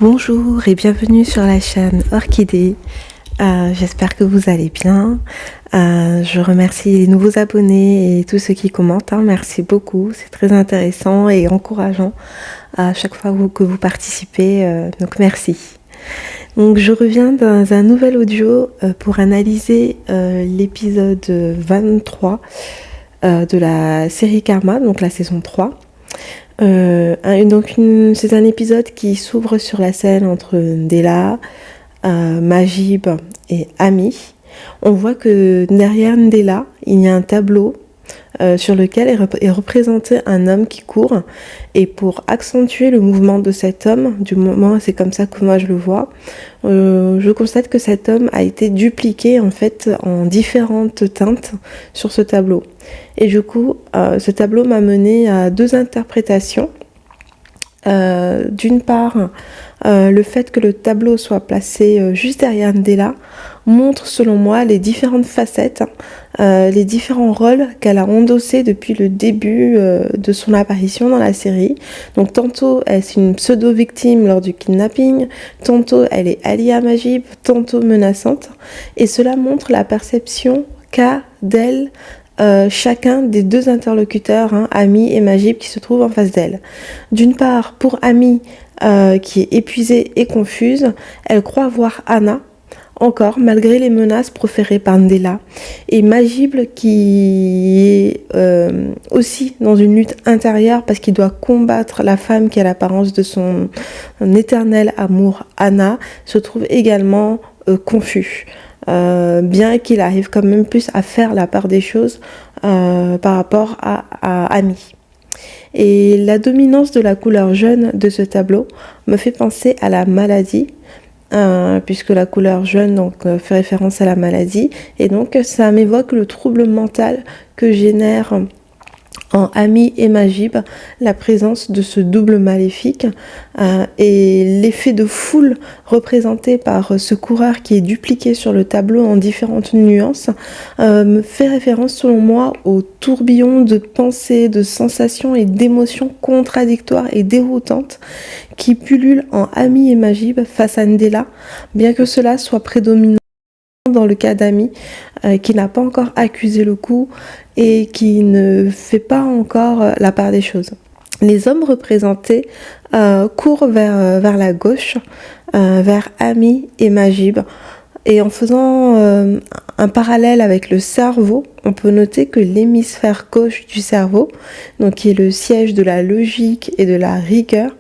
Bonjour et bienvenue sur la chaîne Orchidée. J'espère que vous allez bien. Je remercie les nouveaux abonnés et tous ceux qui commentent. Merci beaucoup, c'est très intéressant et encourageant à chaque fois que vous participez. Donc merci. Donc je reviens dans un nouvel audio pour analyser l'épisode 23 de la série Karma, donc la saison 3. C'est un épisode qui s'ouvre sur la scène entre Ndella, Majib et Ami. On voit que derrière Ndella, il y a un tableau sur lequel est représenté un homme qui court. Et pour accentuer le mouvement de cet homme, du moment, c'est comme ça que moi je le vois, je constate que cet homme a été dupliqué en fait en différentes teintes sur ce tableau. Et du coup, ce tableau m'a mené à deux interprétations. D'une part, le fait que le tableau soit placé juste derrière Ndella montre selon moi les différentes facettes, les différents rôles qu'elle a endossés depuis le début de son apparition dans la série. Donc tantôt elle est une pseudo-victime lors du kidnapping, tantôt elle est alliée à Majib, tantôt menaçante, et cela montre la perception qu'a d'elle chacun des deux interlocuteurs, Ami et Majib, qui se trouvent en face d'elle. D'une part, pour Ami, qui est épuisée et confuse, elle croit voir Anna, encore, malgré les menaces proférées par Ndella. Et Majib, qui est aussi dans une lutte intérieure, parce qu'il doit combattre la femme qui a l'apparence de son éternel amour, Anna, se trouve également confus. Bien qu'il arrive quand même plus à faire la part des choses par rapport à Ami. Et la dominance de la couleur jaune de ce tableau me fait penser à la maladie, puisque la couleur jaune fait référence à la maladie, et donc ça m'évoque le trouble mental que génère en Ami et Majib la présence de ce double maléfique, et l'effet de foule représenté par ce coureur qui est dupliqué sur le tableau en différentes nuances me fait référence selon moi au tourbillon de pensées, de sensations et d'émotions contradictoires et déroutantes qui pullulent en Ami et Majib face à Ndella, bien que cela soit prédominant dans le cas d'Ami, qui n'a pas encore accusé le coup et qui ne fait pas encore la part des choses. Les hommes représentés courent vers la gauche, vers Ami et Majib. Et en faisant un parallèle avec le cerveau, on peut noter que l'hémisphère gauche du cerveau, donc qui est le siège de la logique et de la rigueur,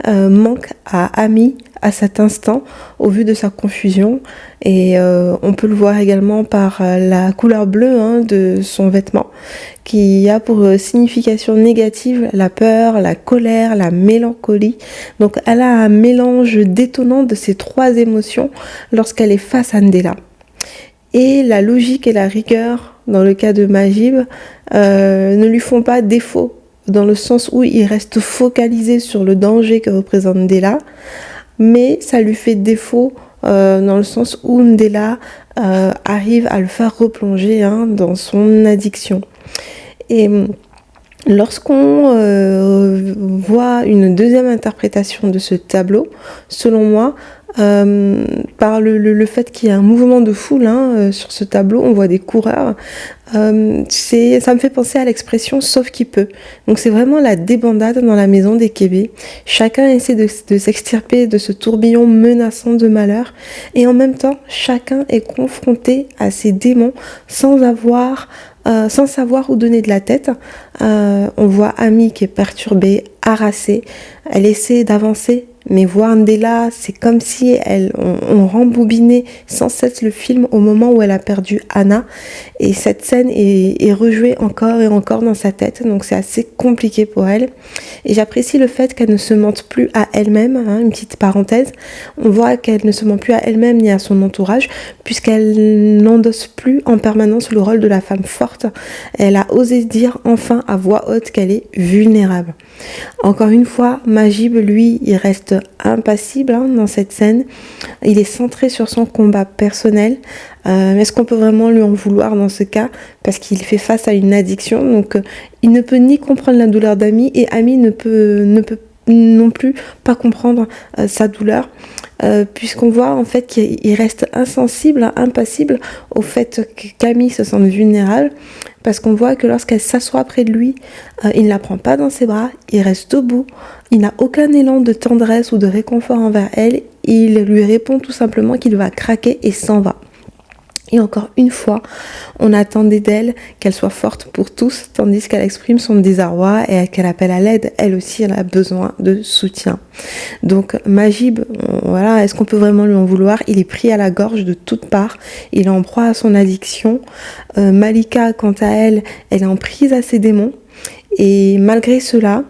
manque à Ami à cet instant au vu de sa confusion, et on peut le voir également par la couleur bleue de son vêtement qui a pour signification négative la peur, la colère, la mélancolie. Donc elle a un mélange détonnant de ces trois émotions lorsqu'elle est face à Ndella. Et la logique et la rigueur dans le cas de Majib ne lui font pas défaut, dans le sens où il reste focalisé sur le danger que représente Ndella, mais ça lui fait défaut dans le sens où Ndella arrive à le faire replonger dans son addiction. Et lorsqu'on voit une deuxième interprétation de ce tableau, selon moi, par le fait qu'il y a un mouvement de foule sur ce tableau, on voit des coureurs, ça me fait penser à l'expression « sauf qui peut ». Donc c'est vraiment la débandade dans la maison des Kébé. Chacun essaie de s'extirper de ce tourbillon menaçant de malheur, et en même temps, chacun est confronté à ces démons sans savoir où donner de la tête. On voit Ami qui est perturbée, harassée, elle essaie d'avancer, mais voir Ndella, c'est comme si on rembobinait sans cesse le film au moment où elle a perdu Anna, et cette scène est rejouée encore et encore dans sa tête, donc c'est assez compliqué pour elle. Et j'apprécie le fait qu'elle ne se mente plus à elle-même, une petite parenthèse, on voit qu'elle ne se ment plus à elle-même ni à son entourage, puisqu'elle n'endosse plus en permanence le rôle de la femme forte. Elle a osé dire enfin à voix haute qu'elle est vulnérable. Encore une fois, Majib, lui, il reste impassible dans cette scène. Il est centré sur son combat personnel. Est-ce qu'on peut vraiment lui en vouloir dans ce cas? Parce qu'il fait face à une addiction. Donc, il ne peut ni comprendre la douleur d'Ami, et Ami ne peut non plus pas comprendre sa douleur, puisqu'on voit en fait qu'il reste insensible, impassible au fait que Camille se sente vulnérable, parce qu'on voit que lorsqu'elle s'assoit près de lui, il ne la prend pas dans ses bras, il reste debout, il n'a aucun élan de tendresse ou de réconfort envers elle, il lui répond tout simplement qu'il va craquer et s'en va. Et encore une fois, on attendait d'elle qu'elle soit forte pour tous, tandis qu'elle exprime son désarroi et qu'elle appelle à l'aide. Elle aussi, elle a besoin de soutien. Donc Majib, voilà, est-ce qu'on peut vraiment lui en vouloir? Il est pris à la gorge de toutes parts, il est en proie à son addiction. Malika, quant à elle, elle est en prise à ses démons. Et malgré cela,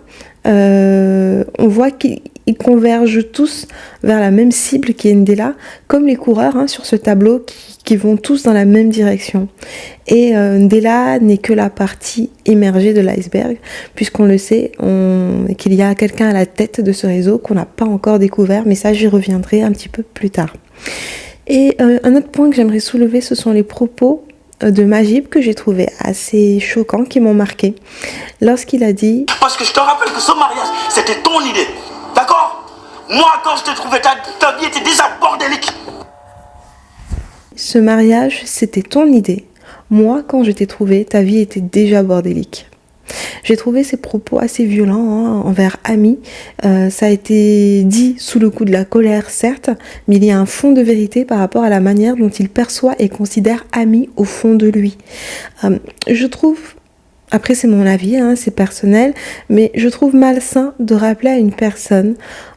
on voit qu'ils convergent tous vers la même cible qui est Ndella, comme les coureurs sur ce tableau qui vont tous dans la même direction. Et Ndella n'est que la partie émergée de l'iceberg, puisqu'on le sait, qu'il y a quelqu'un à la tête de ce réseau qu'on n'a pas encore découvert, mais ça j'y reviendrai un petit peu plus tard. Et un autre point que j'aimerais soulever, ce sont les propos de Majib que j'ai trouvé assez choquants, qui m'ont marqué, lorsqu'il a dit « Parce que je te rappelle que ce mariage, c'était ton idée, d'accord? Moi, quand je t'ai trouvé, ta vie était déjà bordélique. » Ce mariage, c'était ton idée. Moi, quand je t'ai trouvé, ta vie était déjà bordélique. J'ai trouvé ces propos assez violents envers Ami. Ça a été dit sous le coup de la colère, certes, mais il y a un fond de vérité par rapport à la manière dont il perçoit et considère Ami au fond de lui. Je trouve, après c'est mon avis, c'est personnel, mais je trouve malsain de rappeler à une personne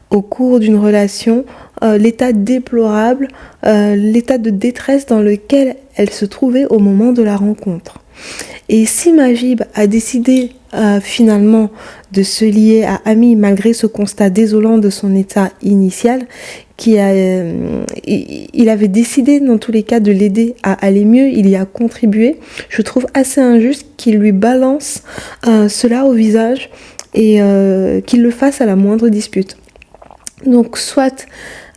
au cours d'une relation l'état déplorable, l'état de détresse dans lequel elle se trouvait au moment de la rencontre. Et si Majib a décidé finalement de se lier à Ami malgré ce constat désolant de son état initial, il avait décidé dans tous les cas de l'aider à aller mieux, il y a contribué, je trouve assez injuste qu'il lui balance cela au visage et qu'il le fasse à la moindre dispute. Donc soit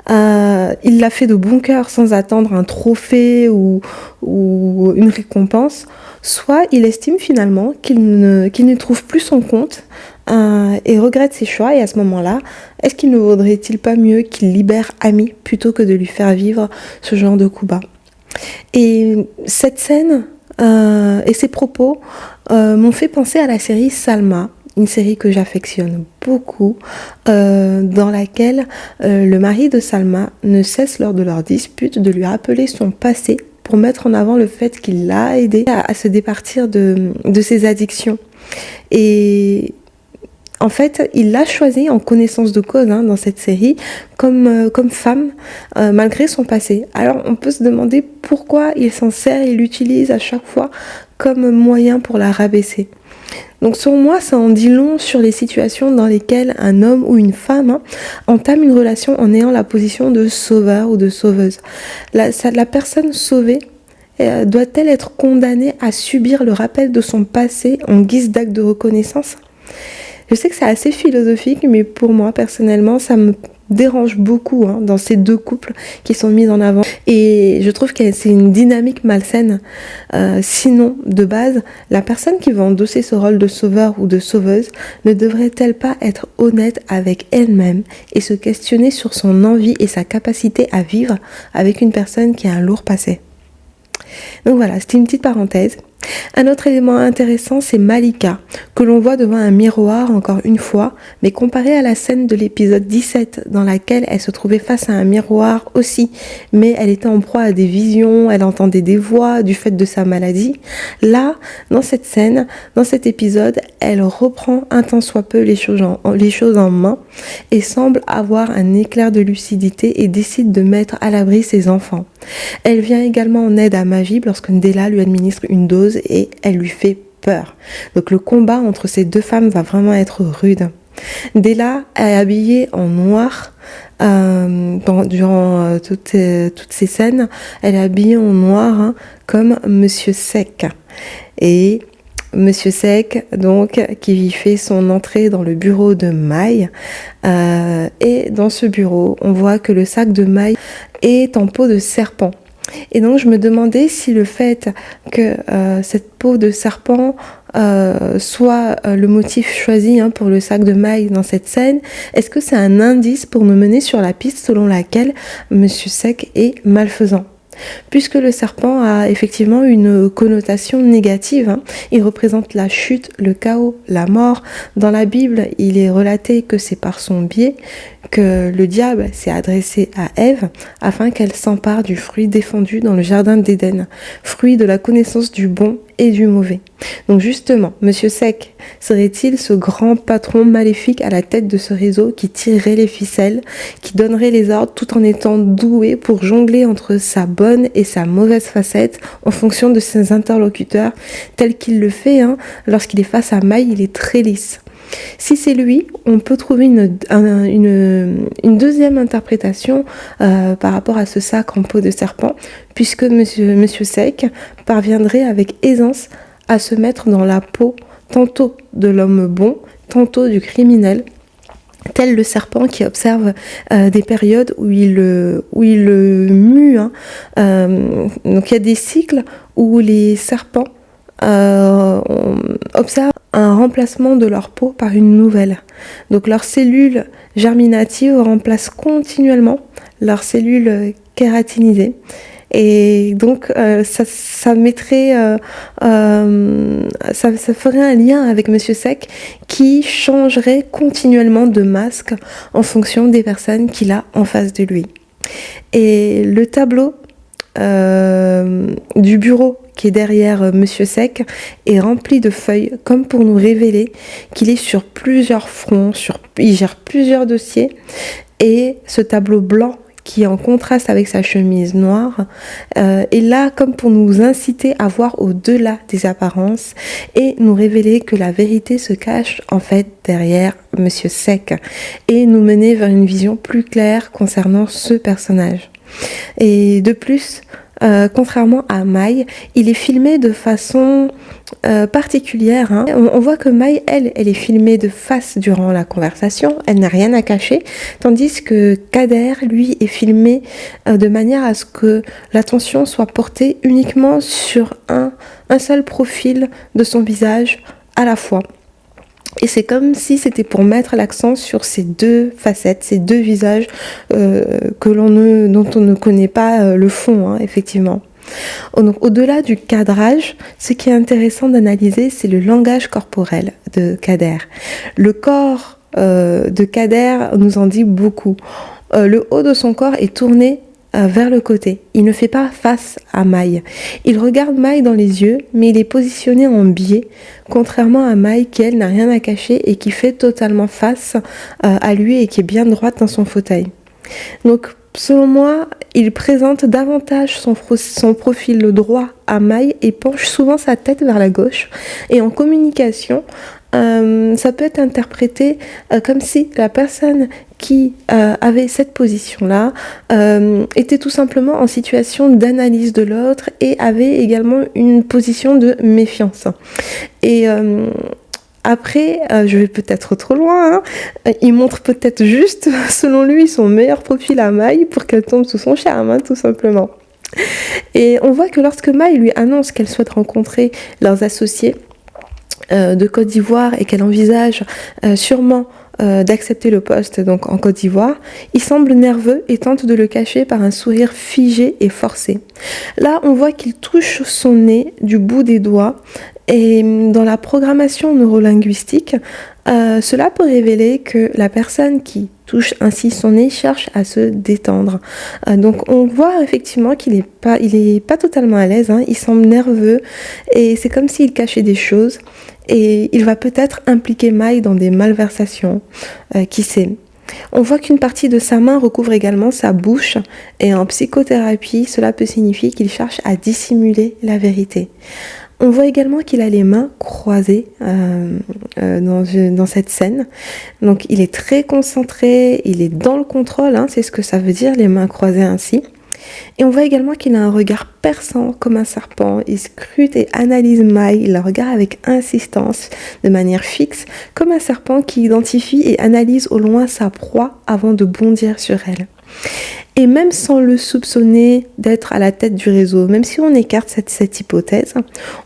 il l'a fait de bon cœur sans attendre un trophée ou une récompense, soit il estime finalement qu'il ne trouve plus son compte et regrette ses choix, et à ce moment-là, est-ce qu'il ne vaudrait-il pas mieux qu'il libère Ami plutôt que de lui faire vivre ce genre de coup bas? Et cette scène et ces propos m'ont fait penser à la série Salma, une série que j'affectionne beaucoup, dans laquelle le mari de Salma ne cesse lors de leur dispute de lui rappeler son passé pour mettre en avant le fait qu'il l'a aidé à se départir de ses addictions. Et en fait, il l'a choisi en connaissance de cause dans cette série comme femme, malgré son passé. Alors on peut se demander pourquoi il s'en sert et l'utilise à chaque fois comme moyen pour la rabaisser. Donc selon moi, ça en dit long sur les situations dans lesquelles un homme ou une femme entame une relation en ayant la position de sauveur ou de sauveuse. La personne sauvée doit-elle être condamnée à subir le rappel de son passé en guise d'acte de reconnaissance ? Je sais que c'est assez philosophique, mais pour moi, personnellement, ça me dérange beaucoup dans ces deux couples qui sont mis en avant. Et je trouve que c'est une dynamique malsaine. Sinon, de base, la personne qui va endosser ce rôle de sauveur ou de sauveuse ne devrait-elle pas être honnête avec elle-même et se questionner sur son envie et sa capacité à vivre avec une personne qui a un lourd passé? Donc voilà, c'était une petite parenthèse. Un autre élément intéressant, c'est Malika, que l'on voit devant un miroir encore une fois, mais comparé à la scène de l'épisode 17 dans laquelle elle se trouvait face à un miroir aussi, mais elle était en proie à des visions, elle entendait des voix du fait de sa maladie. Là, dans cette scène, dans cet épisode, elle reprend un tant soit peu les choses en main et semble avoir un éclair de lucidité et décide de mettre à l'abri ses enfants. Elle vient également en aide à Majib lorsque Ndella lui administre une dose et elle lui fait peur. Donc le combat entre ces deux femmes va vraiment être rude. Ndella est habillée en noir durant toutes ces scènes. Elle est habillée en noir comme Monsieur Sec. Et Monsieur Sec, donc, qui fait son entrée dans le bureau de Maï. Et dans ce bureau, on voit que le sac de Maï est en peau de serpent. Et donc je me demandais si le fait que cette peau de serpent soit le motif choisi pour le sac de maille dans cette scène, est-ce que c'est un indice pour nous mener sur la piste selon laquelle Monsieur Sec est malfaisant ? Puisque le serpent a effectivement une connotation négative, il représente la chute, le chaos, la mort. Dans la Bible, il est relaté que c'est par son biais que le diable s'est adressé à Ève afin qu'elle s'empare du fruit défendu dans le jardin d'Éden, fruit de la connaissance du bon et du mauvais. Donc justement, Monsieur Sec serait-il ce grand patron maléfique à la tête de ce réseau qui tirerait les ficelles, qui donnerait les ordres tout en étant doué pour jongler entre sa bonne et sa mauvaise facette en fonction de ses interlocuteurs, tel qu'il le fait lorsqu'il est face à Maï, il est très lisse. Si c'est lui, on peut trouver une deuxième interprétation par rapport à ce sac en peau de serpent, puisque Monsieur Sec parviendrait avec aisance à se mettre dans la peau tantôt de l'homme bon, tantôt du criminel, tel le serpent qui observe des périodes où il mue. Donc il y a des cycles où les serpents observent un remplacement de leur peau par une nouvelle. Donc leurs cellules germinatives remplacent continuellement leurs cellules kératinisées. Et donc ça mettrait, ça ferait un lien avec Monsieur Sec qui changerait continuellement de masque en fonction des personnes qu'il a en face de lui. Et le tableau du bureau qui est derrière Monsieur Sec est rempli de feuilles comme pour nous révéler qu'il est sur plusieurs fronts, il gère plusieurs dossiers, et ce tableau blanc qui est en contraste avec sa chemise noire est là comme pour nous inciter à voir au-delà des apparences et nous révéler que la vérité se cache en fait derrière Monsieur Sec et nous mener vers une vision plus claire concernant ce personnage. Et de plus, contrairement à Maï, il est filmé de façon particulière. On voit que Maï, elle est filmée de face durant la conversation, elle n'a rien à cacher, tandis que Kader, lui, est filmé de manière à ce que l'attention soit portée uniquement sur un seul profil de son visage à la fois. Et c'est comme si c'était pour mettre l'accent sur ces deux facettes, ces deux visages dont on ne connaît pas le fond, effectivement. Donc, au-delà du cadrage, ce qui est intéressant d'analyser, c'est le langage corporel de Kader. Le corps de Kader nous en dit beaucoup. Le haut de son corps est tourné vers le côté. Il ne fait pas face à Maï. Il regarde Maï dans les yeux, mais il est positionné en biais, contrairement à Maï qui, elle, n'a rien à cacher et qui fait totalement face à lui et qui est bien droite dans son fauteuil. Donc, selon moi, il présente davantage son profil droit à Maï et penche souvent sa tête vers la gauche. Et en communication, ça peut être interprété comme si la personne qui avait cette position-là était tout simplement en situation d'analyse de l'autre et avait également une position de méfiance. Et après, je vais peut-être trop loin, il montre peut-être juste, selon lui, son meilleur profil à Maï pour qu'elle tombe sous son charme, tout simplement. Et on voit que lorsque Maï lui annonce qu'elle souhaite rencontrer leurs associés de Côte d'Ivoire et qu'elle envisage sûrement d'accepter le poste donc en Côte d'Ivoire, il semble nerveux et tente de le cacher par un sourire figé et forcé. Là, on voit qu'il touche son nez du bout des doigts et dans la programmation neurolinguistique, cela peut révéler que la personne qui touche ainsi son nez cherche à se détendre. Donc on voit effectivement qu'il est pas totalement à l'aise, il semble nerveux et c'est comme s'il cachait des choses et il va peut-être impliquer Maï dans des malversations, qui sait. On voit qu'une partie de sa main recouvre également sa bouche et en psychothérapie, cela peut signifier qu'il cherche à dissimuler la vérité. On voit également qu'il a les mains croisées dans cette scène. Donc il est très concentré, il est dans le contrôle, c'est ce que ça veut dire, les mains croisées ainsi. Et on voit également qu'il a un regard perçant comme un serpent. Il scrute et analyse Maï, il la regarde avec insistance, de manière fixe, comme un serpent qui identifie et analyse au loin sa proie avant de bondir sur elle. Et même sans le soupçonner d'être à la tête du réseau, même si on écarte cette hypothèse,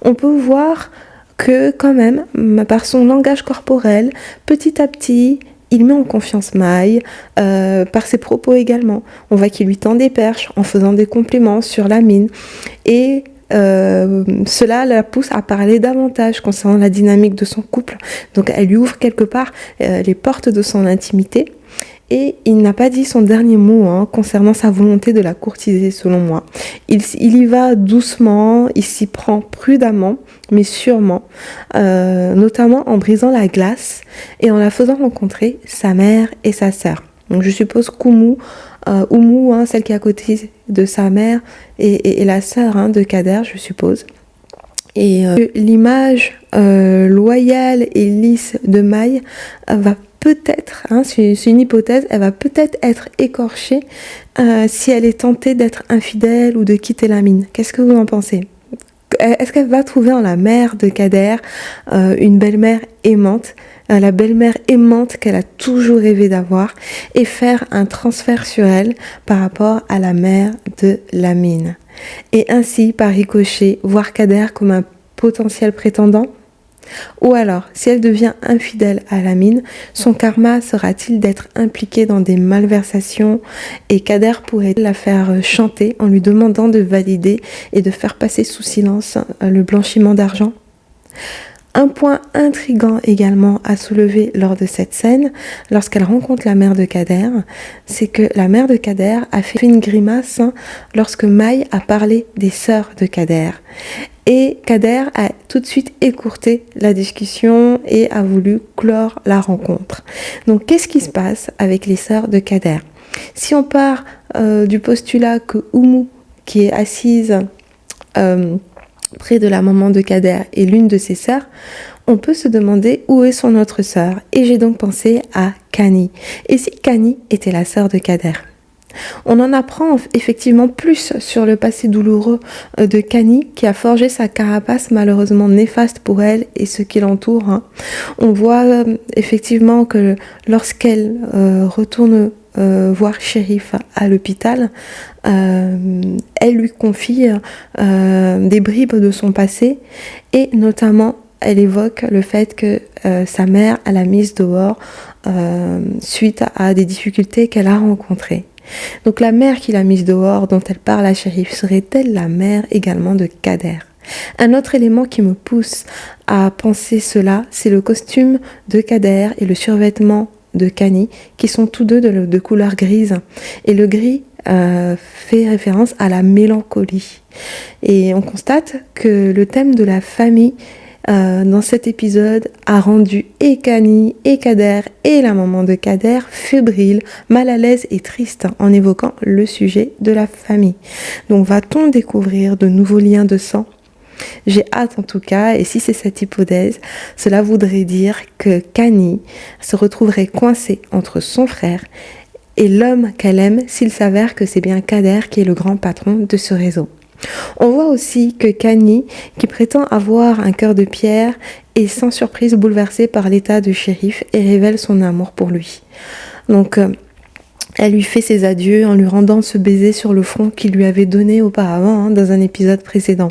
on peut voir que quand même, par son langage corporel, petit à petit, il met en confiance Maï, par ses propos également. On voit qu'il lui tend des perches en faisant des compliments sur la mine. Et cela la pousse à parler davantage concernant la dynamique de son couple. Donc elle lui ouvre quelque part les portes de son intimité. Et il n'a pas dit son dernier mot concernant sa volonté de la courtiser, selon moi. Il y va doucement, il s'y prend prudemment, mais sûrement, notamment en brisant la glace et en la faisant rencontrer sa mère et sa sœur. Donc je suppose qu'Oumou, celle qui est à côté de sa mère, et la sœur de Kader, je suppose. Et l'image loyale et lisse de Maï va peut-être, c'est une hypothèse, elle va peut-être être écorchée si elle est tentée d'être infidèle ou de quitter la mine. Qu'est-ce que vous en pensez ? Est-ce qu'elle va trouver en la mère de Kader une belle-mère aimante, la belle-mère aimante qu'elle a toujours rêvé d'avoir, et faire un transfert sur elle par rapport à la mère de la mine, et ainsi par ricochet voir Kader comme un potentiel prétendant? Ou alors, si elle devient infidèle à la mine, son karma sera-t-il d'être impliquée dans des malversations, et Kader pourrait la faire chanter en lui demandant de valider et de faire passer sous silence le blanchiment d'argent? Un point intriguant également à soulever lors de cette scène, lorsqu'elle rencontre la mère de Kader, c'est que la mère de Kader a fait une grimace lorsque Maï a parlé des sœurs de Kader. Et Kader a tout de suite écourté la discussion et a voulu clore la rencontre. Donc qu'est-ce qui se passe avec les sœurs de Kader? Si on part du postulat que Oumou, qui est assise près de la maman de Kader, est l'une de ses sœurs, on peut se demander où est son autre sœur. Et j'ai donc pensé à Kani. Et si Kani était la sœur de Kader? On en apprend effectivement plus sur le passé douloureux de Kani, qui a forgé sa carapace malheureusement néfaste pour elle et ceux qui l'entourent. On voit effectivement que lorsqu'elle retourne voir Chérif à l'hôpital, elle lui confie des bribes de son passé, et notamment elle évoque le fait que sa mère l'a mise dehors suite à des difficultés qu'elle a rencontrées. Donc la mère qui l'a mise dehors, dont elle parle à Chérif, serait-elle la mère également de Kader? Un autre élément qui me pousse à penser cela, c'est le costume de Kader et le survêtement de Kani, qui sont tous deux de couleur grise. Et le gris fait référence à la mélancolie. Et on constate que le thème de la famille dans cet épisode a rendu et Kani et Kader et la maman de Kader fébriles, mal à l'aise et tristes en évoquant le sujet de la famille. Donc va-t-on découvrir de nouveaux liens de sang? J'ai hâte en tout cas, et si c'est cette hypothèse, cela voudrait dire que Kani se retrouverait coincée entre son frère et l'homme qu'elle aime s'il s'avère que c'est bien Kader qui est le grand patron de ce réseau. On voit aussi que Kani, qui prétend avoir un cœur de pierre, est sans surprise bouleversée par l'état de Chérif et révèle son amour pour lui. Donc elle lui fait ses adieux en lui rendant ce baiser sur le front qu'il lui avait donné auparavant dans un épisode précédent.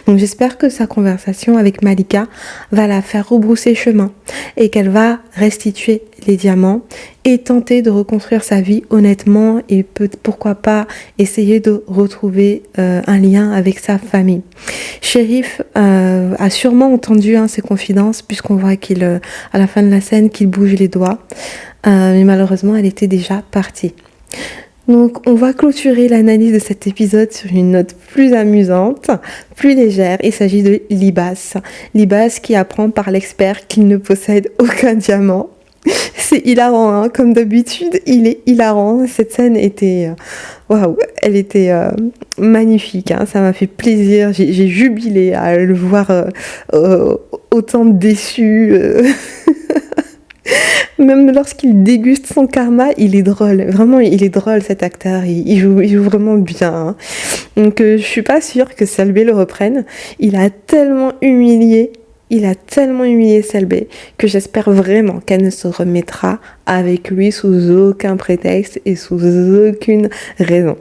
Donc j'espère que sa conversation avec Malika va la faire rebrousser chemin et qu'elle va restituer les diamants et tenter de reconstruire sa vie honnêtement, et pourquoi pas essayer de retrouver un lien avec sa famille. Chérif a sûrement entendu ses confidences, puisqu'on voit qu'il, à la fin de la scène, qu'il bouge les doigts. Mais malheureusement, elle était déjà partie. Donc, on va clôturer l'analyse de cet épisode sur une note plus amusante, plus légère. Il s'agit de Libas. Libas qui apprend par l'expert qu'il ne possède aucun diamant. C'est hilarant, comme d'habitude, il est hilarant. Cette scène était... Waouh, elle était magnifique, ça m'a fait plaisir. J'ai jubilé à le voir autant déçu. Même lorsqu'il déguste son karma, il est drôle. Vraiment, il est drôle, cet acteur. Il joue vraiment bien. Donc, je suis pas sûre que Selbé le reprenne. Il a tellement humilié Selbé que j'espère vraiment qu'elle ne se remettra avec lui sous aucun prétexte et sous aucune raison.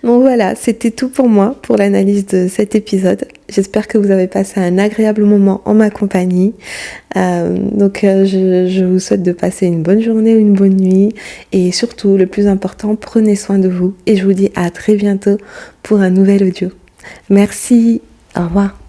Donc voilà, c'était tout pour moi, pour l'analyse de cet épisode. J'espère que vous avez passé un agréable moment en ma compagnie. Je vous souhaite de passer une bonne journée ou une bonne nuit. Et surtout, le plus important, prenez soin de vous. Et je vous dis à très bientôt pour un nouvel audio. Merci, au revoir.